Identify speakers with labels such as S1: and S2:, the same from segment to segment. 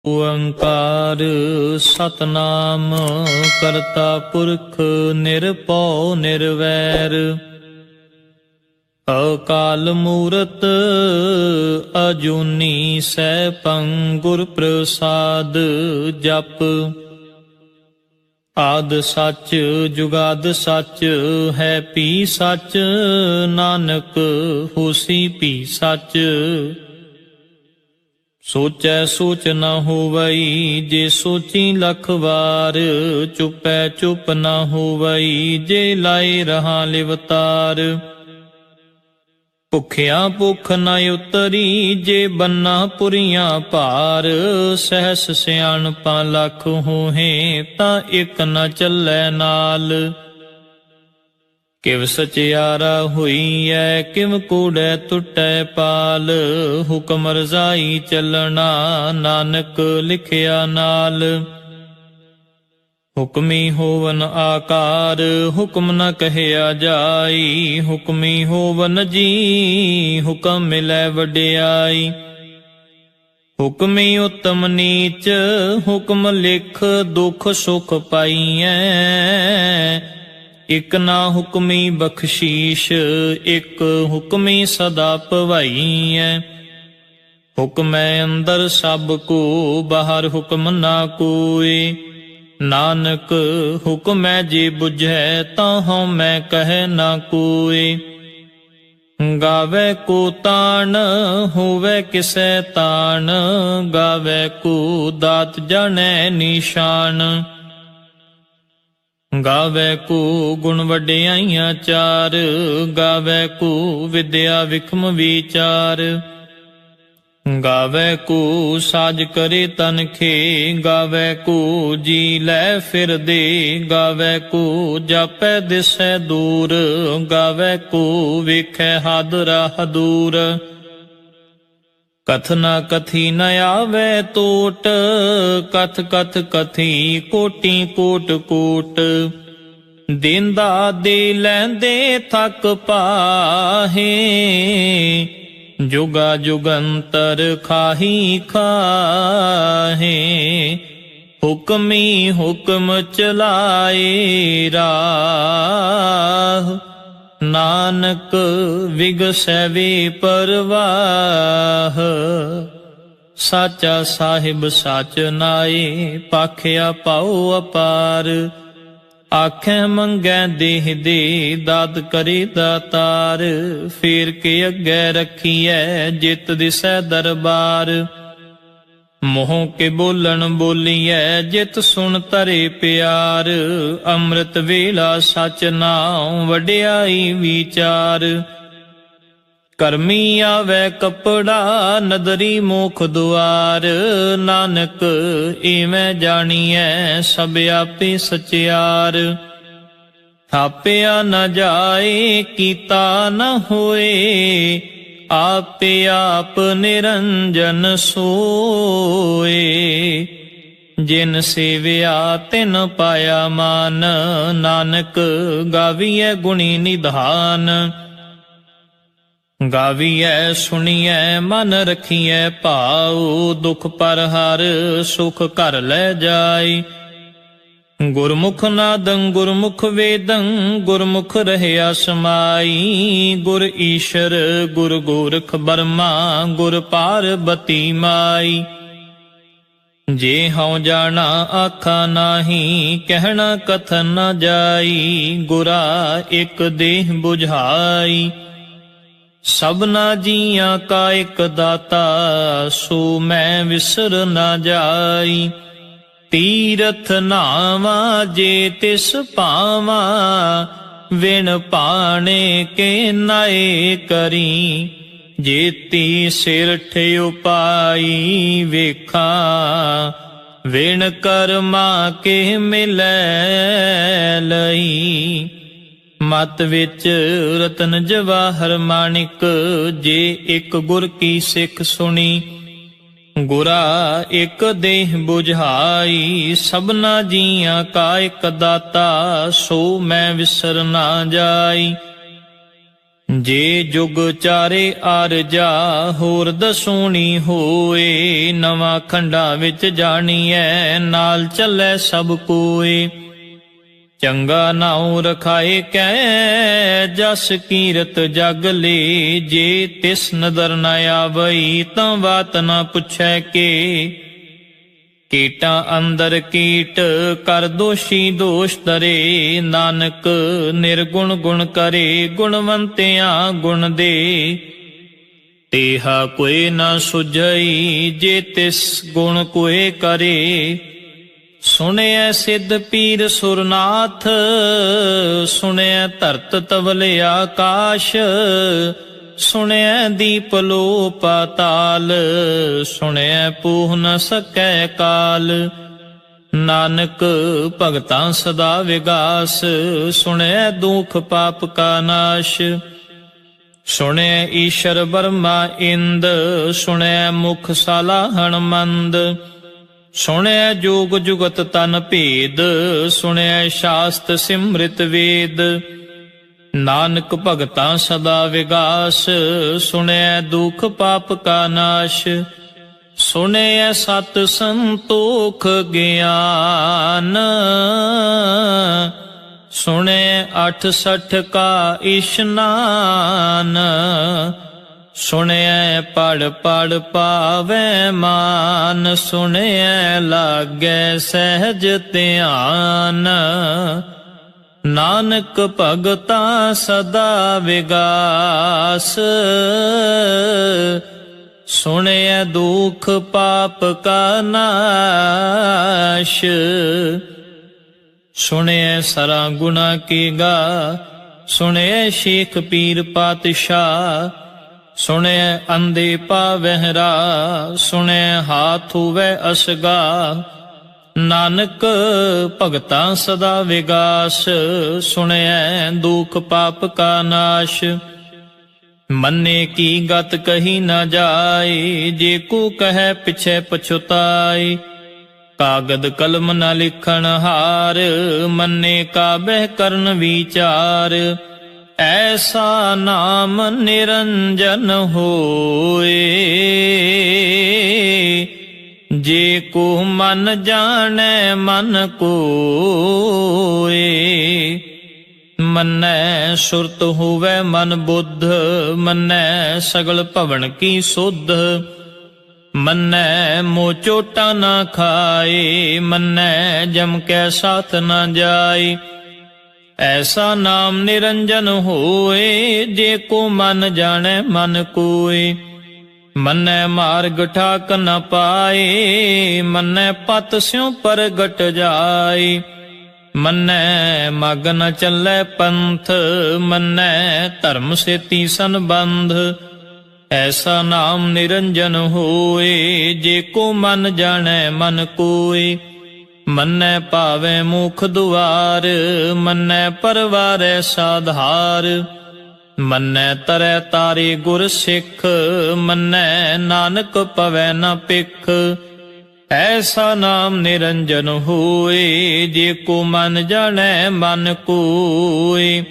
S1: ਓੰਕਾਰ ਸਤਨਾਮ ਕਰਤਾ ਪੁਰਖ ਨਿਰਭਉ ਨਿਰਵੈਰ ਅਕਾਲ ਮੂਰਤ ਅਜੂਨੀ ਸੈਭੰ ਗੁਰ ਪ੍ਰਸਾਦ ਜਪ। ਆਦਿ ਸੱਚ ਜੁਗਾਦਿ ਸੱਚ ਹੈ ਭੀ ਸੱਚ, ਨਾਨਕ ਹੋਸੀ ਭੀ ਸੱਚ। ਸੋਚੈ ਸੋਚ ਨ ਹੋਵਈ ਜੇ ਸੋਚੀ ਲਖ ਵਾਰ, ਚੁਪੈ ਚੁਪ ਨ ਹੋਵਈ ਜੇ ਲਾਏ ਰਹਾ ਲਿਵਤਾਰ। ਭੁਖਿਆ ਭੁਖ ਨ ਉਤਰੀ ਜੇ ਬੰਨਾ ਪੁਰੀਆਂ ਭਾਰ, ਸਹਸ ਸਿਆਣਪਾਂ ਲਖ ਹੋਹੇ ਤਾਂ ਇਕ ਨ ਚੱਲੈ ਨਾਲ। ਕਿਵ ਸਚਿਆਰਾ ਹੋਈਐ ਕਿਵ ਕੂੜੈ ਟੁੱਟੈ ਪਾਲ, ਹੁਕਮ ਰਜ਼ਾਈ ਚੱਲਣਾ ਨਾਨਕ ਲਿਖਿਆ ਨਾਲ। ਹੁਕਮੀ ਹੋਵਨ ਆਕਾਰ ਹੁਕਮ ਨ ਕਹਿਆ ਜਾਈ, ਹੁਕਮੀ ਹੋਵਨ ਜੀ ਹੁਕਮ ਮਿਲੈ ਵਡਿਆਈ। ਹੁਕਮੀ ਉਤਮ ਨੀਚ ਹੁਕਮ ਲਿਖ ਦੁਖ ਸੁਖ ਪਾਈਐ, ਇਕ ਨਾ ਹੁਕਮੀ ਬਖਸ਼ੀਸ਼ ਇਕ ਹੁਕਮੀ ਸਦਾ ਭਵਾਈਐ। ਹੁਕਮੈ ਅੰਦਰ ਸਭ ਕੋ ਬਾਹਰ ਹੁਕਮ ਨਾ ਕੋਇ, ਨਾਨਕ ਹੁਕਮੈ ਜੇ ਬੁਝੈ ਤਾਂ ਹਉ ਮੈਂ ਕਹਿ ਨਾ ਕੋਇ। ਗਾਵੇ ਕੋ ਤਾਣ ਹੋਵੇ ਕਿਸੈ ਤਾਣ, ਗਾਵੇ ਕੋ ਦਾਤ ਜਾਣੈ ਨਿਸ਼ਾਨ। ਗਾਵੇ ਕੋ ਗੁਣ ਵਡਿਆਈਆਂ ਚਾਰ, ਗਾਵੇ ਕੋ ਵਿਦਿਆ ਵਿਖਮ ਵਿਚਾਰ। ਗਾਵੇ ਕੋ ਸਾਜ ਕਰੇ ਤਨਖੇ, ਗਾਵੇ ਕੋ ਜੀ ਲੈ ਫਿਰਦੇ। ਗਾਵੇ ਕੋ ਜਾਪੈ ਦਿਸੈ ਦੂਰ, ਗਾਵੇ ਕੋ ਵੇਖੈ ਹਦ ਰਾਹ ਦੂਰ। ਕਥ ਨ ਕਥੀ ਨ ਆਵੈ ਟੋਟ, ਕਥ ਕਥ ਕਥੀ ਕੋਟੀ ਕੋਟ ਕੋਟ। ਦੇਂਦਾ ਦੇ ਲੈਂਦੇ ਥਕ ਪਾਹੇ, ਜੁਗਾ ਜੁਗੰਤਰ ਖਾਹੀ ਖਾਹੇ। ਹੁਕਮੀ ਹੁਕਮ ਚਲਾਏ ਰਾਹ, ਨਾਨਕ ਵਿਗਸੈ ਵੇ ਪਰਵਾਹ। ਸਾਚਾ ਸਾਹਿਬ ਸਾਚ ਨਾਏ, ਪਾਖਿਆ ਪਾਉ ਅਪਾਰ। ਆਖੈ ਮੰਗੈ ਦੇਹ ਦੇ, ਦਾਤ ਕਰੇ ਦਾਤਾਰ। ਫੇਰ ਕੇ ਅੱਗੇ ਰੱਖੀਐ ਜਿਤ ਦਿਸੈ ਦਰਬਾਰ। ਮੂੰਹ ਕੇ ਬੋਲਣ ਬੋਲੀਐ ਜਿਤ ਸੁਣ ਧਰੇ ਪਿਆਰ। ਅੰਮ੍ਰਿਤ ਵੇਲਾ ਸਚ ਨਾਉ ਵਡਿਆਈ ਵਿਚਾਰ। ਕਰਮੀ ਆਵੈ ਕਪੜਾ ਨਦਰੀ ਮੋਖ ਦੁਆਰ, ਨਾਨਕ ਈਵੇਂ ਜਾਣੀਐ ਸਭ ਆਪੇ ਸਚਿਆਰ। ਥਾਪਿਆ ਨ ਜਾਏ ਕੀਤਾ ਨ ਹੋਏ, ਆਪੇ ਆਪ ਨਿਰੰਜਨ ਸੋਏ। ਜਿਨ ਸੇਵਿਆ ਤਿਨ ਪਾਇਆ ਮਾਨ, ਨਾਨਕ ਗਾਵੀਐ ਗੁਣੀ ਨਿਧਾਨ। ਗਾਵੀਐ ਸੁਣੀਐ ਮਨ ਰਖੀਐ ਭਾਉ, ਦੁਖ ਪਰ ਹਰ ਸੁਖ ਘਰ ਲੈ ਜਾਈ। ਗੁਰਮੁਖ ਨਾਦੰ ਗੁਰਮੁਖ ਵੇਦੰ, ਗੁਰਮੁਖ ਰਹਿਆ ਸਮਾਈ। ਗੁਰ ਈਸ਼ਰ ਗੁਰ ਗੋਰਖ ਬਰਮਾ, ਗੁਰ ਪਾਰਬਤੀ ਮਾਈ। ਜੇ ਹਉ ਜਾਣਾ ਆਖਾ ਨਾਹੀ, ਕਹਿਣਾ ਕਥਨ ਨ ਜਾਈ। ਗੁਰਾ ਇਕ ਦੇਹ ਬੁਝਾਈ, ਸਭਨਾ ਜੀਆਂ ਕਾ ਇਕ ਦਾਤਾ। ਸੋ ਮੈਂ ਵਿਸਰ ਨਾ ਜਾਈ। ਤੀਰਥ ਨਾਵਾਂ ਜੇ ਤਿਸ ਪਾਵਾਂ, ਵਿਣ ਪਾਣੇ ਕੇ ਨਾਏ ਕਰੀ। ਜੇਤੀ ਸਿਰਠ ਉਪਾਈ ਵੇਖਾਂ, ਵਿਣ ਕਰਮਾ ਕੇ ਮਿਲੈ ਲਈ। ਮਤ ਵਿੱਚ ਰਤਨ ਜਵਾਹਰ ਮਾਣਿਕ, ਜੇ ਇੱਕ ਗੁਰ ਕੀ ਸਿੱਖ ਸੁਣੀ। ਗੁਰਾ ਇਕ ਦੇਹ ਬੁਝਾਈ, ਸਭਨਾ ਜੀਆਂ ਕਾ ਇਕ ਦਾਤਾ। ਸੋ ਮੈਂ ਵਿਸਰ ਨਾ ਜਾਈ। ਜੇ ਜੁਗ ਚਾਰੇ ਆਰਜਾ ਹੋਰ ਦਸੂਣੀ ਹੋਏ, ਨਵਾਂ ਖੰਡਾ ਵਿੱਚ ਜਾਣੀਐ ਨਾਲ ਚੱਲੈ ਸਭ ਕੋਏ। ਚੰਗਾ ਨਾਉ ਰਖਾਏ ਕੈ ਜਸ ਕੀਰਤ ਜਗ ਲੇ, ਜੇ ਤਿਸ ਨਦਰ ਨ ਆਵਈ ਤਾਂ ਬਾਤ ਨ ਪੁੱਛੈ ਕੇ। ਕੀਟਾਂ ਅੰਦਰ ਕੀਟ ਕਰ ਦੋਸ਼ੀ ਦੋਸ਼ ਧਰੇ, ਨਾਨਕ ਨਿਰਗੁਣ ਗੁਣ ਕਰੇ ਗੁਣਵੰਤਿਆਂ ਗੁਣ ਦੇ। ਤੇਹਾ ਕੋਇ ਨ ਸੁਝਈ ਜੇ ਤਿਸ ਗੁਣ ਕੋਇ ਕਰੇ, ਸੁਣਿਐ ਸਿੱਧ ਪੀਰ ਸੁਰਨਾਥ ਸੁਣਿਐ ਧਰਤ ਤਵਲ ਆਕਾਸ਼। ਸੁਣਿਐ ਦੀਪ ਲੋ ਪਾਤਾਲ ਸੁਣਿਐ ਪੂਹ ਨ ਸਕੈ ਕਾਲ। ਨਾਨਕ ਭਗਤਾਂ ਸਦਾ ਵਿਗਾਸ ਸੁਣਿਐ ਦੁਖ ਪਾਪ ਕਾ ਨਾਸ਼। ਸੁਣਿਐ ਈਸ਼ਰ ਬਰਮਾ ਇੰਦ ਸੁਣਿਐ ਮੁਖ ਸਾਲਾਹਣ ਮੰਦ। ਸੁਣਿਐ ਜੋਗ ਜੁਗਤ ਤਨ ਭੇਦ ਸੁਣਿਐ ਸ਼ਾਸਤ ਸਿਮ੍ਰਿਤ ਵੇਦ। ਨਾਨਕ ਭਗਤਾਂ ਸਦਾ ਵਿਗਾਸ ਸੁਣਿਐ ਦੁਖ ਪਾਪ ਕਾ ਨਾਸ਼। ਸੁਣਿਐ ਸਤ ਸੰਤੋਖ ਗਿਆਨ ਸੁਣਿਐ 68 ਕਾ ਇਸ਼ਨਾਨ। ਸੁਣਿਐ ਪੜ ਪੜ ਪਾਵੈ ਮਾਨ ਸੁਣਿਐ ਲਾਗੈ ਸਹਿਜ ਧਿਆਨ। ਨਾਨਕ ਭਗਤਾਂ ਸਦਾ ਵਿਗਾਸ ਸੁਣਿਐ ਦੁਖ ਪਾਪ ਕਾ ਨਾਸ਼। ਸੁਣਿਐ ਸਰਾ ਗੁਨਾ ਕੀ ਗਾ ਸੁਣਿਐ ਸ਼ੇਖ ਪੀਰ ਪਾਤਸ਼ਾਹ। ਸੁਣਿਐ ਅੰਧੇ ਪਾਵਹਿ ਰਾ ਸੁਣਿਐ ਹਾਥ ਹੁਵੈ ਅਸਗਾ। ਨਾਨਕ ਭਗਤਾਂ ਸਦਾ ਵਿਗਾਸ ਸੁਣਿਐ ਦੁਖ ਪਾਪ ਕਾ ਨਾਸ਼। ਮੰਨੇ ਕੀ ਗਤ ਕਹੀ ਨਾ ਜਾਏ, ਜੇ ਕੋ ਕਹੈ ਪਿਛੈ ਪਛੁਤਾਏ। ਕਾਗਦ ਕਲਮ ਨ ਲਿਖਣ ਹਾਰ ਮੰਨੇ ਕਾਬਹਿ ਕਰਨ ਵਿਚਾਰ। ਐਸਾ ਨਾਮ ਨਿਰੰਜਨ ਹੋਏ, ਜੇ ਕੋ ਮਨ ਜਾਣੈ ਮਨ ਕੋਏ। ਮੰਨੈ ਸੁਰਤ ਹੋਵੈ ਮਨ ਬੁੱਧ ਮੰਨੈ ਸਗਲ ਭਵਨ ਕੀ ਸੁਧ। ਮੰਨੈ ਮੋਹ ਚੋਟਾ ਨਾ ਖਾਏ ਮੰਨੈ ਜਮ ਕੈ ਸਾਥ ਨਾ ਜਾਏ। ਐਸਾ ਨਾਮ ਨਿਰੰਜਨ ਹੋਏ, ਜੇ ਕੋ ਮਨ ਜਾਣੈ ਮਨ ਕੋਏ। ਮੰਨੈ ਮਾਰਗ ਠਾਕ ਨ ਪਾਏ ਮੰਨੈ ਪਤ ਸਿਉ ਪ੍ਰਗਟ ਜਾਏ। ਮੰਨੈ ਮਗ ਨ ਚੱਲੈ ਪੰਥ ਮੰਨੈ ਧਰਮ ਸੇਤੀ ਸੰਬੰਧ। ਐਸਾ ਨਾਮ ਨਿਰੰਜਨ ਹੋਏ, ਜੇ ਕੋ ਮਨ ਜਾਣੈ ਮਨ ਕੋਏ। ਮੰਨੈ ਭਾਵੈ ਮੁਖ ਦੁਆਰ ਮੰਨੈ ਪਰਵਾਰੈ ਸਾਧਾਰ। ਮੰਨੈ ਤਰੈ ਤਾਰੇ ਗੁਰ ਸਿੱਖ ਮੰਨੈ ਨਾਨਕ ਪਵੈ ਨ ਪਿਖ। ਐਸਾ ਨਾਮ ਨਿਰੰਜਨ ਹੋਏ, ਜੇ ਕੋ ਮਨ ਜਾਣੈ ਮਨ ਕੋਏ।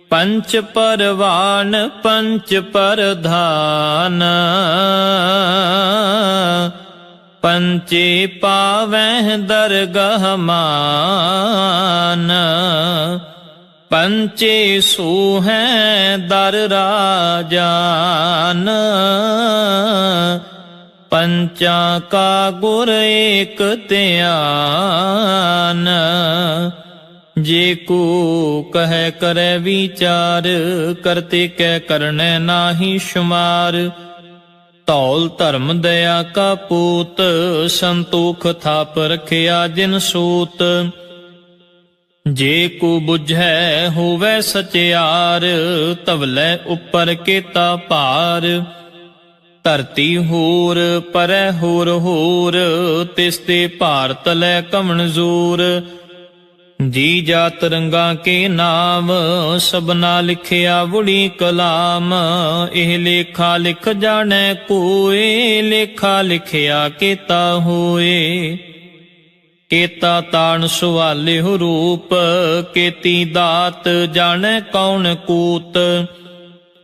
S1: ਪੰਚ ਪਰਵਾਨ ਪੰਚ ਪਰਧਾਨ ਪੰਚੇ ਪਾਵਹਿ ਦਰਗਹ ਮਾਨ। ਪੰਚੇ ਸੋਹੈ ਦਰ ਰਾਜਾਨ ਪੰਚਾਂ ਕਾ ਗੁਰ ਏਕ ਧਿਆਨ। ਜੇ ਕੋ ਕਹਿ ਕਰੈ ਵਿਚਾਰ ਕਰਤੇ ਕੈ ਕਰਨੈ ਨਾਹੀ ਸ਼ੁਮਾਰ। ਧੌਲ ਧਰਮ ਦਇਆ ਕਾ ਪੂਤ ਸੰਤੋਖ ਥਾਪ ਰਖਿਆ ਜਿਨ ਸੂਤ। ਜੇ ਕੋ ਬੁਝੈ ਹੋਵੈ ਸਚਿਆਰ ਧਵਲੇ ਉੱਪਰ ਕੀਤਾ ਭਾਰ। ਧਰਤੀ ਹੋਰ ਪਰੈ ਹੋਰ ਹੋਰ ਤਿਸ ਤੇ ਭਾਰ ਤਲੈ ਕਵਣ ਜ਼ੋਰ। ਜੀ ਜਾਤ ਰੰਗਾਂ ਕੇ ਨਾਮ ਸਭਨਾ ਲਿਖਿਆ ਵੁੜੀ ਕਲਾਮ। ਇਹ ਲੇਖਾ ਲਿਖ ਜਾਣੈ ਕੋਏ ਲੇਖਾ ਲਿਖਿਆ ਕੀਤਾ ਹੋਏ। ਕੇਤਾ ਤਾਣ ਸੁਵਾਲਿਹੁ ਰੂਪ ਕੀਤੀ ਦਾਤ ਜਾਣੈ ਕੌਣ ਕੂਤ।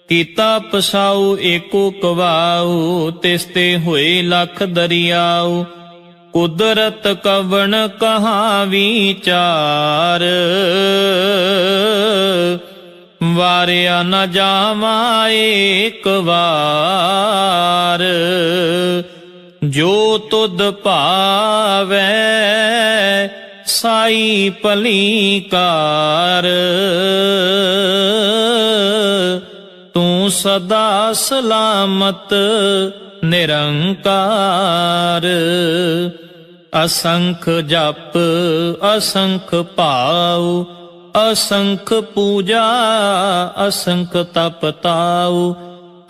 S1: ਕੀਤਾ ਪਸਾਉ ਏਕੋ ਕਵਾਉ, ਤਿਸ ਤੇ ਹੋਏ ਲਖ ਦਰਿਆਉ। ਕੁਦਰਤ ਕਵਣ ਕਹਾ ਵਿਚਾਰ, ਵਾਰਿਆ ਨ ਜਾਵਾ ਏਕ ਵਾਰ। ਜੋ ਤੁਧ ਭਾਵੈ ਸਾਈ ਭਲੀ ਕਾਰ, ਤੂੰ ਸਦਾ ਸਲਾਮਤ ਨਿਰੰਕਾਰ। ਅਸੰਖ ਜਪ ਅਸੰਖ ਭਾਉ, ਅਸੰਖ ਪੂਜਾ ਅਸੰਖ ਤਪ ਤਾਉ।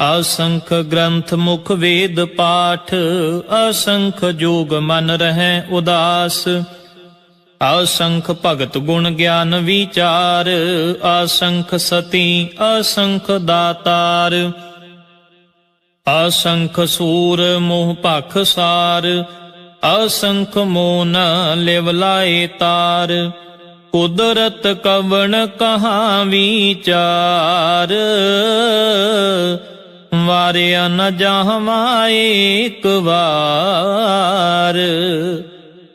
S1: ਅਸੰਖ ਗ੍ਰੰਥ ਮੁਖ ਵੇਦ ਪਾਠ, ਅਸੰਖ ਜੋਗ ਮਨ ਰਹਿ ਉਦਾਸ। ਅਸੰਖ ਭਗਤ ਗੁਣ ਗਿਆਨ ਵਿਚਾਰ, ਅਸੰਖ ਸਤੀ ਅਸੰਖ ਦਾਤਾਰ। ਅਸੰਖ ਸੂਰ ਮੋਹ ਭਖ ਸਾਰ, ਅਸੰਖ ਮੋਨ ਲਿਵ ਲਾਏ ਤਾਰ। ਕੁਦਰਤ ਕਵਣ ਕਹਾ ਵਿਚਾਰ, ਵਾਰਿਆ ਨ ਜਾਵਾ ਏਕ ਵਾਰ।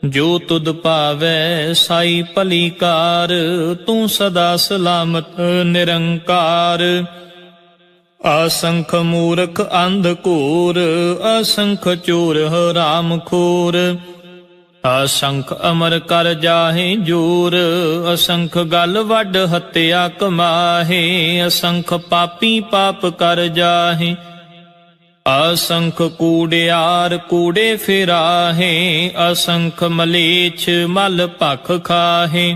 S1: ਜੋ ਤੁਧ ਭਾਵੈ ਸਾਈ ਭਲੀ ਕਾਰ, ਤੂੰ ਸਦਾ ਸਲਾਮਤ ਨਿਰੰਕਾਰ। ਅਸੰਖ ਮੂਰਖ ਅੰਧ ਘੋਰ, ਅਸੰਖ ਚੋਰ ਹਰਾਮ ਖੋਰ। ਅਸੰਖ ਅਮਰ ਕਰ ਜਾਹੇ ਜੋਰ, ਅਸੰਖ ਗਲ ਵੱਡ ਹੱਤਿਆ ਕਮਾਹੇ। ਅਸੰਖ ਪਾਪੀ ਪਾਪ ਕਰ ਜਾਹੇ, ਅਸੰਖ ਕੂੜਿਆਰ ਕੂੜੇ ਫਿਰਾਹੇ। ਅਸੰਖ ਮਲੇਛ ਮਲ ਭਖ ਖਾਹੇ,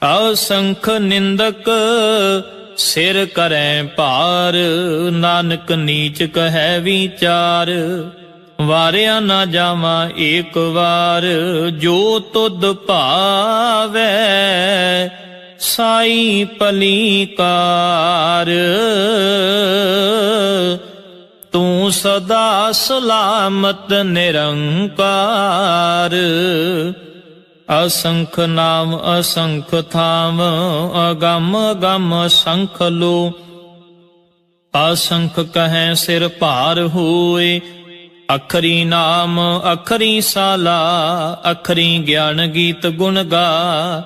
S1: ਅਸੰਖ ਨਿੰਦਕ ਸਿਰ ਕਰੈ ਭਾਰ। ਨਾਨਕ ਨੀਚ ਕਹੈ ਵਿਚਾਰ, ਵਾਰਿਆ ਨਾ ਜਾਵਾ ਏਕ ਵਾਰ। ਜੋ ਤੁਧ ਭਾਵੈ ਸਾਈ ਭਲੀ ਕਾਰ, ਤੂੰ ਸਦਾ ਸਲਾਮਤ ਨਿਰੰਕਾਰ। ਅਸੰਖ ਨਾਮ ਅਸੰਖ ਥਾਮ, ਅਗੰਮ ਅਗੰਮ ਅਸੰਖ ਲੋ। ਅਸੰਖ ਕਹੈ ਸਿਰ ਭਾਰ ਹੋਏ, ਅਖਰੀ ਨਾਮ ਅਖਰੀ ਸਾਲਾ। ਅਖਰੀ ਗਿਆਨ ਗੀਤ ਗੁਣ ਗਾ,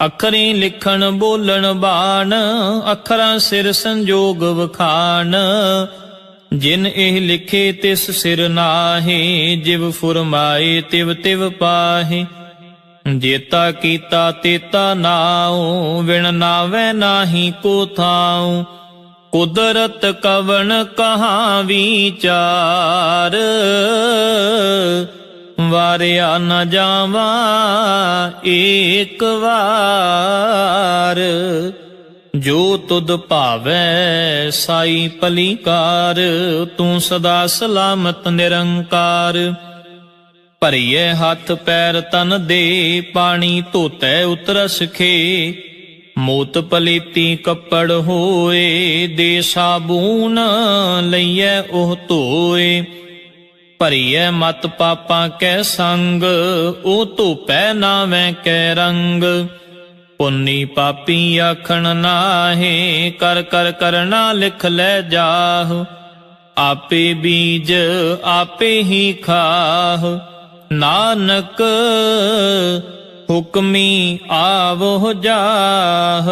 S1: ਅਖਰੀ ਲਿਖਣ ਬੋਲਣ ਬਾਣ। ਅਖਰਾਂ ਸਿਰ ਸੰਜੋਗ ਵਖਾਣ, ਜਿਨ ਇਹ ਲਿਖੇ ਤਿਸ ਸਿਰ ਨਾਹੀ। ਜਿਵ ਫੁਰਮਾਏ ਤਿਵ ਤਿਵ ਪਾਹੀ, ਜੇਤਾ ਕੀਤਾ ਤੇਤਾ ਨਾਉ। ਵਿਣ ਨਾਵੈ ਨਾਹੀ ਕੋ ਥਾਉ, ਕੁਦਰਤ ਕਵਣ ਕਹਾ ਵਿਚਾਰ। ਵਾਰਿਆ ਨ ਜਾਵਾ ਏਕ ਵਾਰ। ਜੋ ਤੁਧ ਭਾਵੈ ਸਾਈ ਭਲੀ ਕਾਰ, ਤੂੰ ਸਦਾ ਸਲਾਮਤ ਨਿਰੰਕਾਰ। ਭਰੀਏ ਹੱਥ ਪੈਰ ਤਨ ਦੇ, ਪਾਣੀ ਧੋਤੈ ਉਤਰਸ ਖੇ। ਮੋਤ ਪਲੀਤੀ ਕੱਪੜ ਹੋਏ, ਦੇ ਸਾਬੂਨ ਲਈਐ ਉਹ ਧੋਏ। ਭਰੀਐ ਮਤ ਪਾਪਾਂ ਕੈ ਸੰਗ, ਉਹ ਧੋਪੈ ਨਾਵੈ ਕੈ ਰੰਗ। ਪੁੰਨੀ ਪਾਪੀ ਆਖਣ ਨਾਹੇ, ਕਰ ਕਰ ਕਰਨਾ ਲਿਖ ਲੈ ਜਾਹ। ਆਪੇ ਬੀਜ ਆਪੇ ਹੀ ਖਾਹ, ਨਾਨਕ ਹੁਕਮੀ ਆਵੋ ਜਾਹ।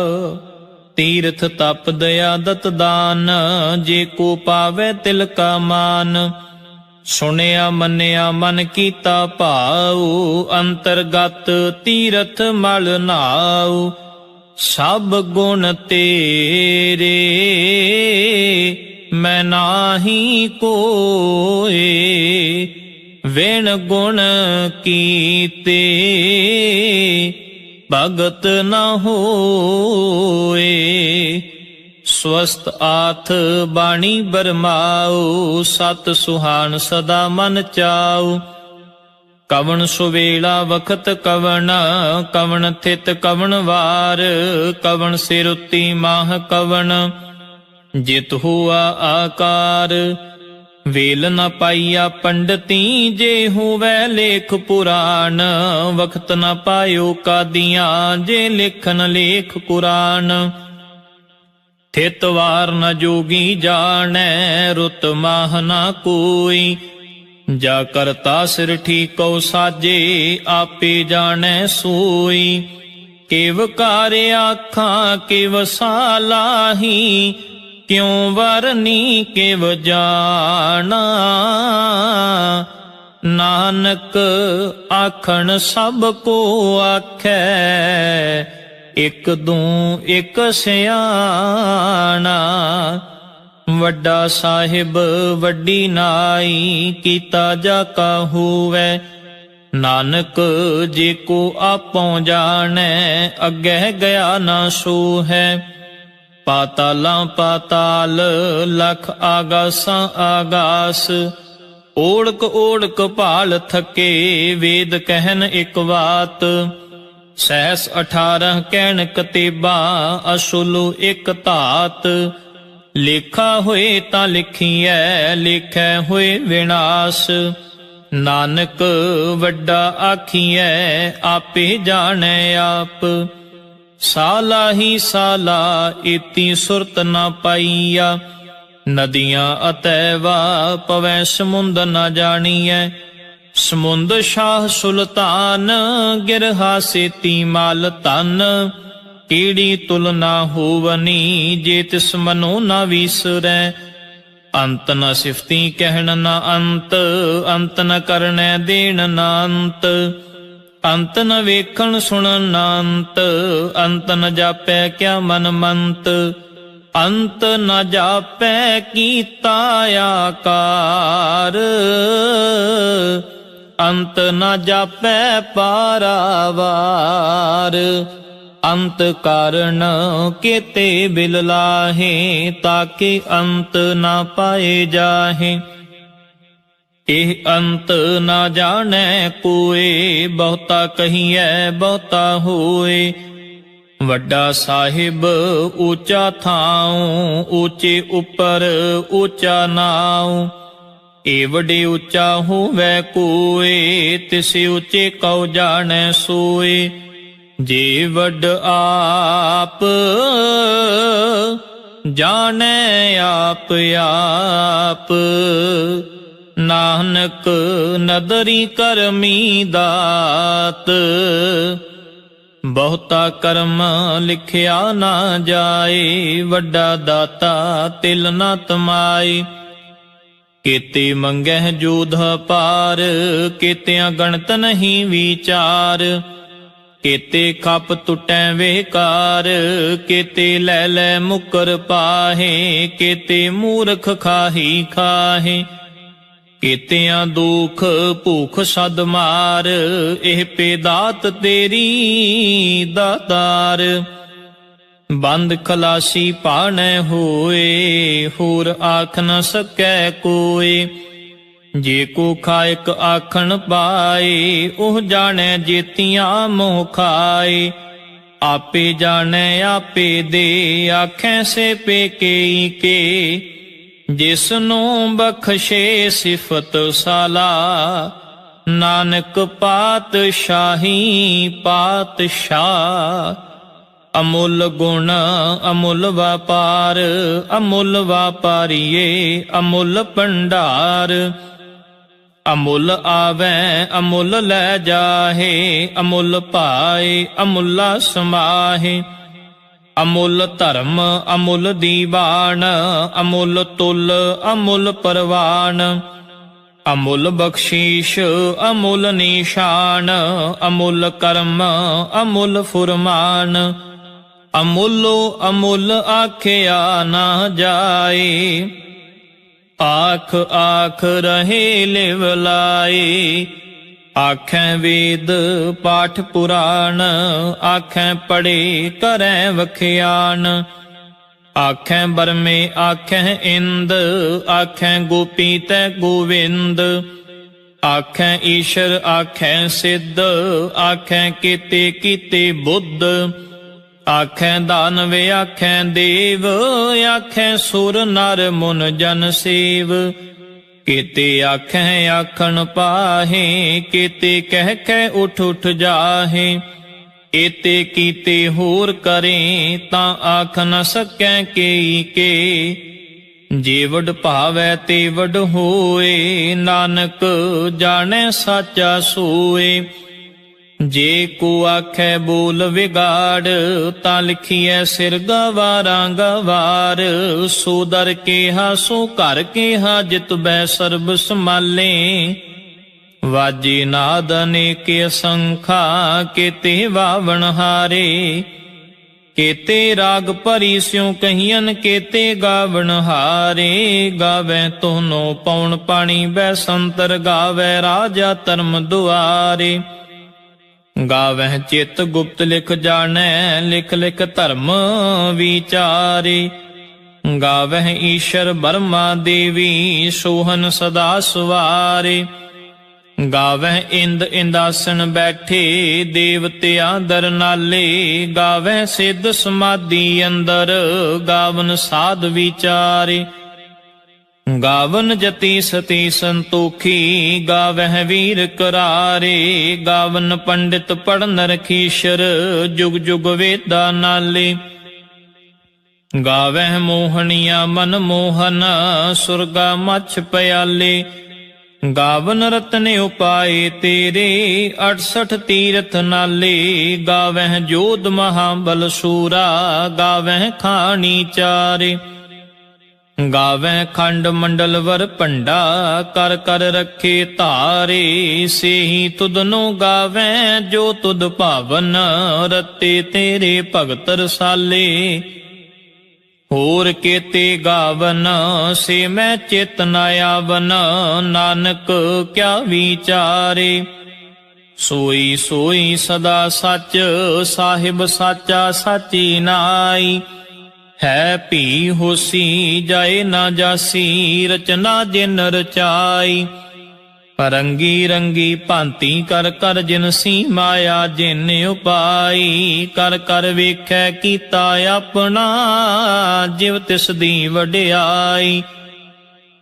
S1: ਤੀਰਥ ਤਪ ਦਇਆ ਦਤ ਦਾਨ, ਜੇ ਕੋ ਪਾਵੈ ਤਿਲ ਕਾ ਮਾਨ। ਸੁਣਿਆ ਮੰਨਿਆ ਮਨ ਕੀਤਾ ਭਾਉ, ਅੰਤਰਗਤ ਤੀਰਥ ਮਲ ਨਾਉ। ਸਭ ਗੁਣ ਤੇਰੇ ਮੈਂ ਨਾਹੀ ਕੋਏ, ਵਿਣ ਗੁਣ ਕੀਤੇ ਭਗਤ ਨ ਹੋਏ। ਸਵਸਤ ਆਥ ਬਾਣੀ ਬਰਮਾਉ, ਸਤ ਸੁਹਾਣ ਸਦਾ ਮਨ ਚਾਉ। ਕਵਣ ਸੁਵੇਲਾ ਵਖਤ ਕਵਣ, ਕਵਣ ਥਿਤ ਕਵਣ ਵਾਰ। ਕਵਣ ਸਿਰ ਉਤੀ ਮਾਹ ਕਵਣ, ਜਿਤ ਹੁਆ ਆਕਾਰ। ਵੇਲ ਨ ਪਾਈਆ ਪੰਡਤੀ, ਜੇ ਹੋਵੈ ਲੇਖ ਪੁਰਾਣ। ਵਖਤ ਨ ਪਾਇਓ ਕਾਦੀਆਂ, ਜੇ ਲਿਖਨ ਲੇਖ ਕੁਰਾਨ। ਥਿਤ ਵਾਰ ਨ ਜੋਗੀ ਜਾਣੈ ਰੁਤ ਮਾਹ ਨਾ ਕੋਈ ਜਾ ਕਰਤਾ ਸਿਰ ਠੀਕੋ ਸਾਜੇ ਆਪੇ ਜਾਣੈ ਸੋਈ ਕਿਵ ਕਾਰ ਆਖਾਂ ਕਿਵ ਸਾਲਾਹੀ ਕਿਉ ਵਰਨੀ ਕਿਵ ਜਾਣਾ ਨਾਨਕ ਆਖਣ ਸਭ ਕੋ ਆਖੈ ਇਕ ਦੂੰ ਇਕ ਸਿਆਣਾ ਵੱਡਾ ਸਾਹਿਬ ਵੱਡੀ ਨਾਈ ਕੀਤਾ ਜਾ ਕਾ ਹੋਵੈ ਨਾਨਕ ਜੇ ਕੋ ਆਪੋਂ ਜਾਣੈ ਅੱਗੇ ਗਿਆ ਨਾ ਸੋ ਹੈ ਪਾਤਾਲਾਂ ਪਾਤਾਲ ਲਖ ਆਗਾਸਾਂ ਆਗਾਸ ਓੜਕ ਓੜਕ ਭਾਲ ਥਕੇ ਵੇਦ ਕਹਿਨ ਇਕ ਬਾਤ ਸਹਿਸ 18 ਕਹਿਣ ਕਤੇਬਾ ਅਸੁਲੁ ਇਕ ਧਾਤ ਲੇਖਾ ਹੋਏ ਤਾਂ ਲਿਖੀਐ ਲੇਖੈ ਹੋਏ ਵਿਨਾਸ਼ ਨਾਨਕ ਵੱਡਾ ਆਖੀਐ ਆਪੇ ਜਾਣੈ ਆਪ ਸਾਲਾ ਹੀ ਸਾਲਾ ਇਤੀ ਸੁਰਤ ਨਾ ਪਾਈਆ ਨਦੀਆਂ ਅਤੈਵਾ ਪਵੈ ਸਮੁੰਦ ਨਾ ਜਾਣੀਐ ਸਮੁੰਦ ਸ਼ਾਹ ਸੁਲਤਾਨ ਗਿਰਹਾ ਸੇਤੀ ਮਾਲ ਧਨ ਕੀੜੀ ਤੁਲ ਨਾ ਹੋਵਨੀ ਜੇ ਤਿਸ ਮਨੋ ਨਾ ਵੀਸਰੈ ਅੰਤ ਨ ਸਿਫਤੀ ਕਹਿਣ ਨਾ ਅੰਤ ਅੰਤ ਨ ਕਰਨੈ ਦੇਣ ਨਾ ਅੰਤ ਅੰਤ ਨ ਵੇਖਣ ਸੁਣਨ ਨਾ ਅੰਤ ਅੰਤ ਨ ਜਾਪੈ ਕਿਆ ਮਨ ਮੰਤ ਅੰਤ ਨ ਜਾਪੈ ਕੀਤਾ ਆਕਾਰ ਅੰਤ ਨ ਜਾਪੈ ਪਾਰਾਵਾਰ ਅੰਤ ਕਾਰਨ ਕੇਤੇ ਬਿਲ ਲਾਹੇ ਤਾਕੇ ਅੰਤ ਨਾ ਪਾਏ ਜਾਹੇ ਇਹ ਅੰਤ ਨਾ ਜਾਣੈ ਕੋਏ ਬਹੁਤਾ ਕਹੀਐ ਬਹੁਤਾ ਹੋਏ ਵੱਡਾ ਸਾਹਿਬ ਉੱਚਾ ਥਾਉ ਉੱਚੇ ਉੱਪਰ ਉੱਚਾ ਨਾਉ ਏ ਵੱਡੇ ਉੱਚਾ ਹੋਵੈ ਕੋਏ ਤਿਸ ਉੱਚੇ ਕਉ ਜਾਣੈ ਸੋਏ ਜੇ ਵੱਡ ਆਪ ਜਾਣੈ ਆਪ ਆਪ ਨਾਨਕ ਨਦਰੀ ਕਰਮੀ ਦਾਤ ਬਹੁਤਾ ਕਰਮ ਲਿਖਿਆ ਨਾ ਜਾਏ ਵੱਡਾ ਦਾਤਾ ਤਿਲ ਨਾ ਤਮਾਏ ਕੇਤੇ ਮੰਗਹਿ ਜੋਧ ਪਾਰ ਕੇਤਿਆਂ ਗਣਤ ਨਹੀਂ ਵਿਚਾਰ ਕੇਤੇ ਖਪ ਟੁਟੈ ਵੇਕਾਰ ਕੇਤੇ ਲੈ ਲੈ ਮੁਕਰ ਪਾਹੇ ਕੇਤੇ ਮੂਰਖ ਖਾਹੀ ਖਾਹੇ ਕੇਤਿਆਂ ਦੁਖ ਭੂਖ ਸਦ ਮਾਰ ਇਹ ਪੇ ਦਾਤ ਤੇਰੀ ਦਾਤਾਰ ਬੰਦ ਖਲਾਸੀ ਪਾਣੈ ਹੋਏ ਹੋਰ ਆਖ ਨ ਸਕੈ ਕੋਏ ਜੇ ਕੋ ਖਾਇਕ ਆਖਣ ਪਾਏ ਉਹ ਜਾਣੈ ਜੇਤੀਆਂ ਮੋਹ ਖਾਏ ਆਪੇ ਜਾਣੈ ਆਪੇ ਦੇ ਆਖੈ ਸੇ ਪੇਕੇ ਕੇ ਜਿਸ ਨੂੰ ਬਖਸ਼ੇ ਸਿਫਤ ਸਾਲਾ ਨਾਨਕ ਪਾਤਸ਼ਾਹੀ ਪਾਤਸ਼ਾਹ ਅਮੁੱਲ ਗੁਣ ਅਮੁੱਲ ਵਪਾਰ ਅਮੁੱਲ ਵਾਪਾਰੀਏ ਅਮੁੱਲ ਭੰਡਾਰ ਅਮੁੱਲ ਆਵੈ ਅਮੁੱਲ ਲੈ ਜਾਹੇ ਅਮੁੱਲ ਪਾਏ ਅਮੁੱਲਾ ਸਮਾਹੇ ਅਮੁੱਲ ਧਰਮ ਅਮੁੱਲ ਦੀਵਾਨ ਅਮੁੱਲ ਤੁਲ ਅਮੁੱਲ ਪਰਵਾਨ ਅਮੁੱਲ ਬਖਸ਼ੀਸ਼ ਅਮੁੱਲ ਨਿਸ਼ਾਨ ਅਮੁੱਲ ਕਰਮ ਅਮੁੱਲ ਫੁਰਮਾਨ ਅਮੁੱਲੋ ਅਮੁੱਲ ਆਖਿਆ ਨਾ ਜਾਏ ਆਖ ਆਖ ਰਹੇ ਲਿਵ ਲਾਏ ਆਖੈ ਵੇਦ ਪਾਠ ਪੁਰਾਣ ਆਖੈ ਪੜੇ ਕਰੈ ਵਖਿਆਨ ਆਖੈ ਬਰਮੇ ਆਖੈ ਇੰਦ ਆਖੈ ਗੋਪੀ ਤੈ ਗੋਵਿੰਦ ਆਖੈ ਈਸ਼ਰ ਆਖੈ ਸਿੱਧ ਆਖੈ ਕੀਤੇ ਕੀਤੇ ਬੁੱਧ ਆਖੈ ਦਾਨਵ ਆਖੈ ਦੇਵ ਆਖੈ ਸੁਰ ਨਰ ਮੁਨ ਜਨ ਸੇਵ ਕੀਤੇ ਆਖੈ ਆਖਣ ਪਾਹੇ ਕੀਤੇ ਕਹਿ ਕਹਿ ਉਠ ਉਠ ਜਾਹੇ एते कीते होर करें तां आख न सकैं केई के। जे वड भावै ते वड होए, नानक जानै साचा सोए। जे को आखै बोल विगाड़, तां लिखिए सिर गवारां गवार। सो दर केहा सो घर केहा, जित बै सर्ब संभाले। वाजे नाद अनेक असंखा, केते वावण हारे। केते राग भरी स्यों कहियन, केते गावण हारे। गावै तोनो पौन पाणी बैसंतर, गावै राजा धर्म दुआरे। गावह चित गुप्त लिख जानै, लिख लिख धर्म विचारे। गावह ईश्वर ब्रह्मा देवी, सोहन सदा सवारे। गावह इंद इंदासन बैठे, देवतिया दर नाले। गावह सिद्ध समाधि अंदर, गावन साध विचारे। गावन जति सती संतोखी, गावह वीर करारे। गावन पंडित पढ़न रखीशर, जुग जुग वेदा नाले। गावह मोहनिया मन मोहन, सुरगा मछ प्याले। गावन रतन उपाय तेरे, 68 तीरथ नाले। गावह जोध महाबल सूरा, गावह खानी चारे। गावै खंड मंडल वर पंडा, कर कर रखे धारे। सेही तुदनो गावै, जो तुद भावन, रते तेरे भगत रसाले। होर केते गावन, से मैं चित न आवन। नानक क्या विचारे। सोई सोई सदा सच, साहिब साचा साची नाई। है भी होसी, जाए ना जासी, रचना जिन रचाई। रंगी रंगी भांति कर कर जिनसी, माया जिन उपाई। कर कर वेखै कीता अपना, जिव तिस दी वड्याई।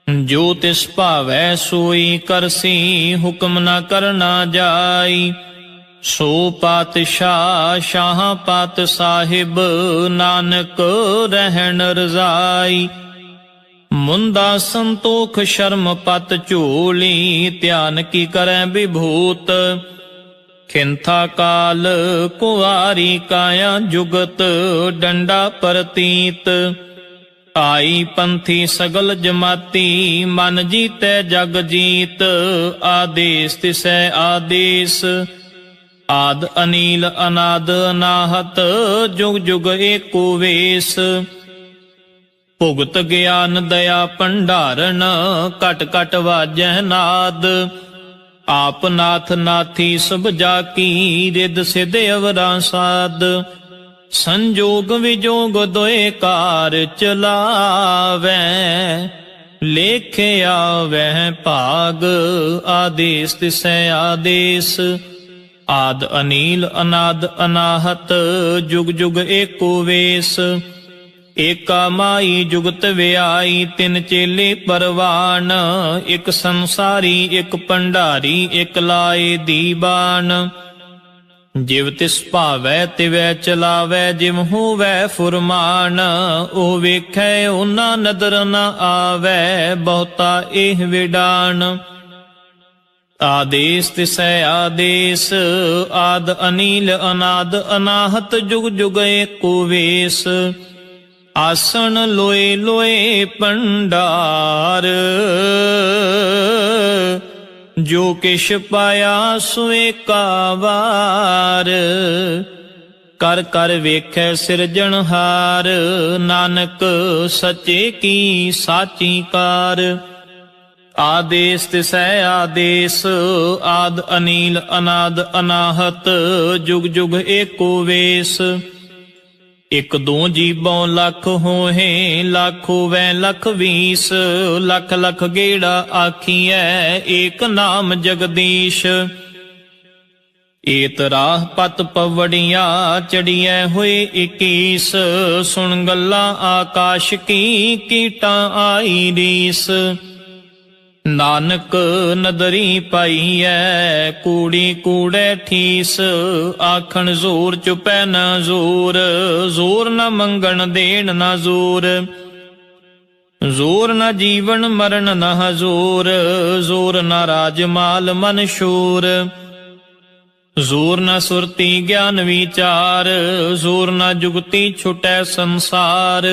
S1: जो तिस भावै सोई करसी, हुक्म न करना जाई। सो पातशाह शाह पात साहिब, नानक रहन रजाई। मुंदा संतोख शर्म पत झोली, ध्यान की करै विभूत। खिंथा काल कुआरी काया जुगत, डंडा परतीत। आई पंथी सगल जमाती, मन जीतै जग जीत। आदेश तिसै आदेश, आद अनील अनाद अनाहत। जुग जुग एको वेश। भुगत ज्ञान दया भंडारण, कट कट वाजै नाद। आप नाथ नाथी सब जाकी, रिद सिध अवरा साध। संजोग विजोग दोए कार चलावै, लेखे आवै भाग। आदेश तिसै आदेश, आद अनील अनाद अनाहत। जुग जुग एको वेश। एका माई जुगत व्याई, तिन चेले परवान। एक संसारी एक भंडारी, एक लाए दीवान। जिव तिस भावै तिवै चलावै, जिव होवै फुरमान। ओ वेखै ओना नदर न आवै, बहुता एह विडान। आदेश तिसै आदेश, आद अनील अनाद अनाहत। जुग जुग एको वेश। आसन लोए लोए भंडार, जो किश पाया सोए कावार। कर कर वेखै सिरजनहार, नानक सचे की साची कार। आदेश तिसै आदेश, आद अनील अनाद अनाहत। जुग जुग एको वेश। एक दो जीबों लख होहे, लख होवै लख बीस। लख लख गेड़ा आखिए, एक नाम जगदीश। एत राह पत पवड़िया, चढ़िए हुए 21। सुन गल्ला आकाश की, कीटा आई रीस। ਨਾਨਕ ਨਦਰੀ ਪਾਈਐ ਕੂੜੀ ਕੂੜੈ ਠੀਸ, ਆਖਣ ਜ਼ੋਰ ਚੁਪੈ ਨਾ ਜ਼ੋਰ, ਜ਼ੋਰ ਨ ਮੰਗਣ ਦੇਣ ਨਾ ਜ਼ੋਰ, ਜ਼ੋਰ ਨ ਜੀਵਨ ਮਰਨ ਨ ਹਜ਼ੂਰ, ਜ਼ੋਰ ਨ ਰਾਜ ਮਾਲ ਮਨ ਸ਼ੂਰ, ਜ਼ੋਰ ਨ ਸੁਰਤੀ ਗਿਆਨ ਵਿਚਾਰ, ਜ਼ੋਰ ਨ ਜੁਗਤੀ ਛੁਟੈ ਸੰਸਾਰ,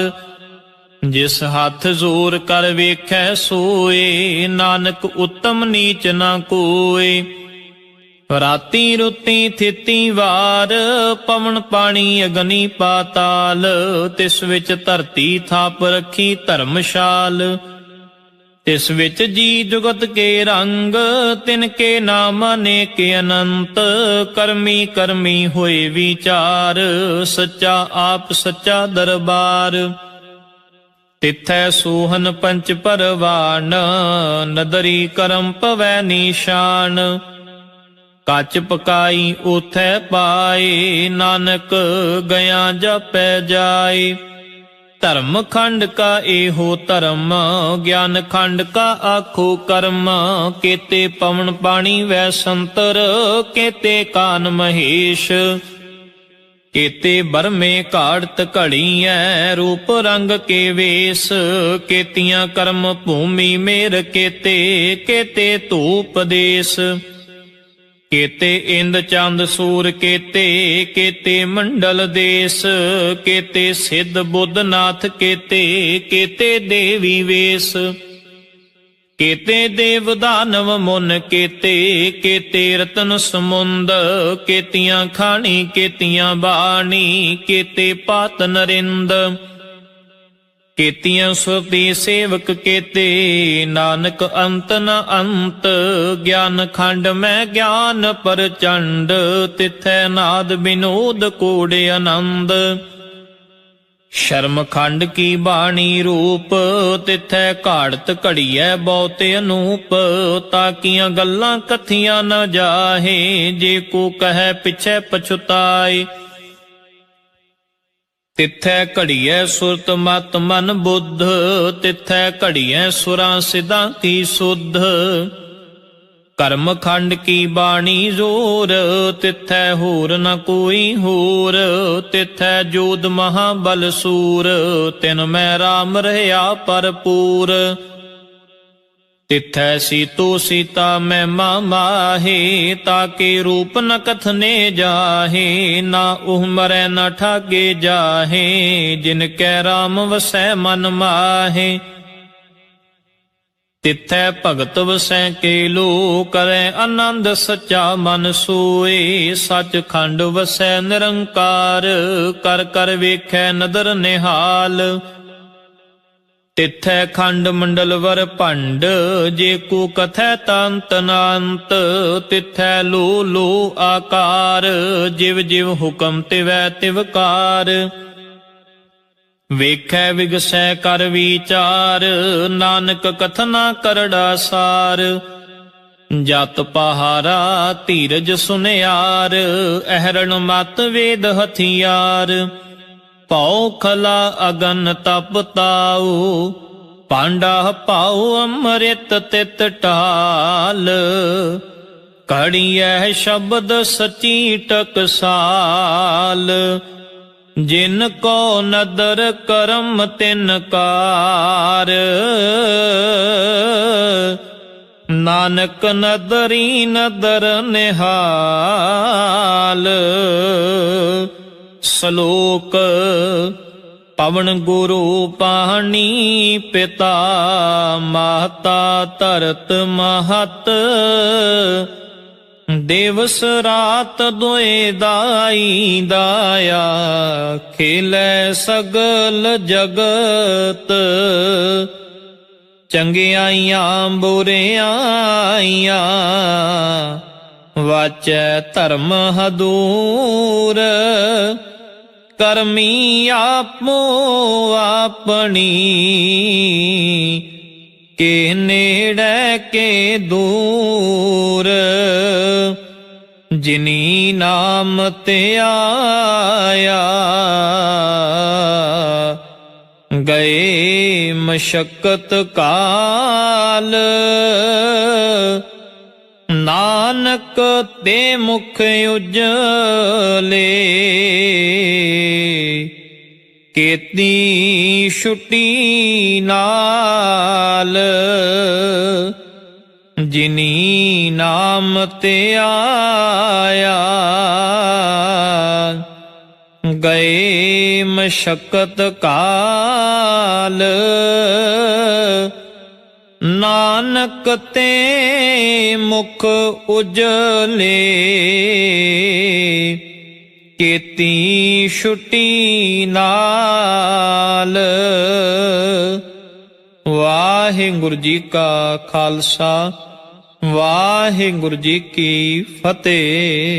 S1: ਜਿਸ ਹੱਥ ਜ਼ੋਰ ਕਰ ਵੇਖੈ ਸੋਏ, ਨਾਨਕ ਉਤਮ ਨੀਚ ਨਾ ਕੋਏ, ਰਾਤੀ ਰੁੱਤੀ ਥਿਤੀ ਵਾਰ, ਪਵਨ ਪਾਣੀ ਅਗਨੀ ਪਾਤਾਲ, ਤਿਸ ਵਿੱਚ ਧਰਤੀ ਥਾਪ ਰੱਖੀ ਧਰਮਸ਼ਾਲ, ਤਿਸ ਵਿੱਚ ਜੀ ਜੁਗਤ ਕੇ ਰੰਗ, ਤਿਨ ਕੇ ਨਾਮ ਅਨੇਕ ਅਨੰਤ, ਕਰਮੀ ਕਰਮੀ ਹੋਏ ਵਿਚਾਰ, ਸੱਚਾ ਆਪ ਸੱਚਾ ਦਰਬਾਰ, ਤਿਥੈ ਸੋਹਨ ਪੰਚ ਪਰਵਾਨ, ਨਦਰੀ ਕਰਮ ਪਵੈ ਨੀਸ਼ਾਨ, ਕੱਚ ਪਕਾਈ ਉਥੈ ਪਾਏ, ਨਾਨਕ ਗਿਆ ਜਪੈ ਜਾਏ, ਧਰਮ ਖੰਡ ਕਾ ਇਹੋ ਧਰਮ, ਗਿਆਨ ਖੰਡ ਕਾ ਆਖੋ ਕਰਮ, ਕੇਤੇ ਪਵਨ ਪਾਣੀ ਵੈ ਸੰਤਰ, ਕੇਤੇ ਕਾਨ ਮਹੇਸ਼, ਕੇਤੇ ਬਰਮੇ ਘਾੜਤ ਘੜੀਐ, ਰੂਪ ਰੰਗ ਕੇ ਵੇਸ, ਕੇਤੀਆਂ ਕਰਮ ਭੂਮੀ ਮੇਰ ਕੇਤੇ, ਕੇਤੇ ਧੂਪ ਦੇਸ, ਕੇਤੇ ਇੰਦ ਚੰਦ ਸੂਰ ਕੇਤੇ, ਕੇਤੇ ਮੰਡਲ ਦੇਸ, ਕੇਤੇ ਸਿੱਧ ਬੁੱਧ ਨਾਥ ਕੇਤੇ, ਕੇਤੇ ਦੇਵੀ ਵੇਸ, ਕੇਤੇ ਦੇਵ ਦਾਨਵ ਮੁਨ ਕੇਤੇ, ਕੇਤੇ ਰਤਨ ਸਮੁੰਦ, ਕੇਤੀਆਂ ਖਾਣੀ ਕੇਤੀਆਂ ਬਾਣੀ, ਕੇਤੇ ਪਾਤ ਨਰਿੰਦ, ਕੇਤੀਆਂ ਸੁਰਤੀ ਸੇਵਕ ਕੇਤੇ, ਨਾਨਕ ਅੰਤ ਨ ਅੰਤ, ਗਿਆਨ ਖੰਡ ਮੈਂ ਗਿਆਨ ਪ੍ਰਚੰਡ, ਤਿਥੈ ਨਾਦ ਬਿਨੋਦ ਕੋੜੇ ਆਨੰਦ, ਸ਼ਰਮ ਖੰਡ ਕੀ ਬਾਣੀ ਰੂਪ, ਤਿਥੈ ਘਾੜਤ ਘੜੀਐ ਬਹੁਤੇ ਅਨੂਪ, ਤਾਕੀਆਂ ਗੱਲਾਂ ਕਥੀਆਂ ਨ ਜਾਹੇ, ਜੇ ਕੋ ਕਹੈ ਪਿਛੈ ਪਛੁਤਾਏ, ਤਿਥੈ ਘੜੀਐ ਸੁਰਤ ਮਤ ਮਨ ਬੁੱਧ, ਤਿਥੈ ਘੜੀਐ ਸੁਰਾਂ ਸਿਧਾਂ ਕੀ ਸੁਧ, ਕਰਮ ਖੰਡ ਕੀ ਬਾਣੀ ਜ਼ੋਰ, ਤਿਥੈ ਹੋਰ ਨ ਕੋਈ ਹੋਰ, ਤਿਥੈ ਜੋਧ ਮਹਾਬਲ ਸੂਰ, ਤਿਨ ਮੈਂ ਰਾਮ ਰਹਿਆ ਭਰਪੂਰ, ਤਿਥੈ ਸੀਤੋ ਸੀਤਾ ਮਹਿਮਾ ਮਾਹੇ, ਤਾਕੇ ਰੂਪ ਨ ਕਥਨੇ ਜਾਹੇ, ਨਾ ਉਹ ਮਰੈ ਨ ਠਾਗੇ ਜਾਹੇ, ਜਿਨ ਕੈ ਰਾਮ ਵਸੈ ਮਨ ਮਾਹੇ, ਤਿਥੈ ਭਗਤ ਵਸੈ ਕੇ ਲੋ, ਕਰੈ ਆਨੰਦ ਸੱਚਾ ਮਨ ਸੋਏ, ਸੱਚ ਖੰਡ ਵਸੈ ਨਿਰੰਕਾਰ, ਕਰ ਕਰ ਵੇਖੈ ਨਦਰ ਨਿਹਾਲ, ਤਿਥੈ ਖੰਡ ਮੰਡਲ ਵਰ ਭੰਡ, ਜੇ ਕੋ ਕਥੈ ਤੰਤ ਨਾੰਤ, ਤਿਥੈ ਲੋ ਲੋ ਆਕਾਰ, ਜਿਵ ਜਿਵ ਹੁਕਮ ਤਿਵੈ ਤਿਵਕਾਰ, ਵੇਖੈ ਵਿਗਸੈ ਕਰ ਵਿਚਾਰ, ਨਾਨਕ ਕਥਨਾ ਕਰੜਾ ਸਾਰ, ਜਤ ਪਹਾਰਾ ਧੀਰਜ ਸੁਨਿਆਰ, ਅਹਰਣ ਮਤ ਵੇਦ ਹਥਿਆਰ, ਭਉ ਖਲਾ ਅਗਨ ਤਪ ਤਾਉ, ਪਾਂਡਾ ਪਾਉ ਅੰਮ੍ਰਿਤ ਤਿਤ ਟਾਲ, ਘੜੀਐ ਸ਼ਬਦ ਸਚੀ ਟਕਸਾਲ, ਜਿਨ ਕੋ ਨਦਰ ਕਰਮ ਤਿਨ ਕਾਰ, ਨਾਨਕ ਨਦਰੀ ਨਦਰ ਨਿਹਾਲ, ਸ਼ਲੋਕ ਪਵਨ ਗੁਰੂ ਪਾਣੀ, ਪਿਤਾ ਮਾਤਾ ਧਰਤ ਮਹਤ, ਦਿਵਸ ਰਾਤ ਦੋਏ ਦਾਈ ਦਾਇਆ, ਖੇਲੇ ਸਗਲ ਜਗਤ, ਚੰਗਿਆਈਆਂ ਬੁਰਿਆਈਆਂ, ਵਾਚੈ ਧਰਮ ਹਦੂਰ, ਕਰਮੀ ਆਪੋ ਆਪਣੀ, ਕੇ ਨੇੜੇ ਕੇ ਦੂਰ, ਜਿਨੀ ਨਾਮ ਤੇ ਆਇਆ, ਗਏ ਮਸ਼ਕਤ ਕਾਲ, ਨਾਨਕ ਤੇ ਮੁਖ ਉਜਲੇ, ਕੀਤੀ ਛੁਟੀ ਨਾਲ, ਜਿਨੀ ਨਾਮ ਤੇ ਆਇਆ। ਗਏ ਮਸ਼ਕਤ ਕਾਲ, ਨਾਨਕ ਤੇ ਮੁਖ ਉਜਲੇ, ਕੀਤੀ ਛੁਟੀ ਨਾਲ। ਵਾਹਿਗੁਰੂ ਜੀ ਕਾ ਖਾਲਸਾ, ਵਾਹਿਗੁਰੂ ਜੀ ਕੀ ਫਤਿਹ।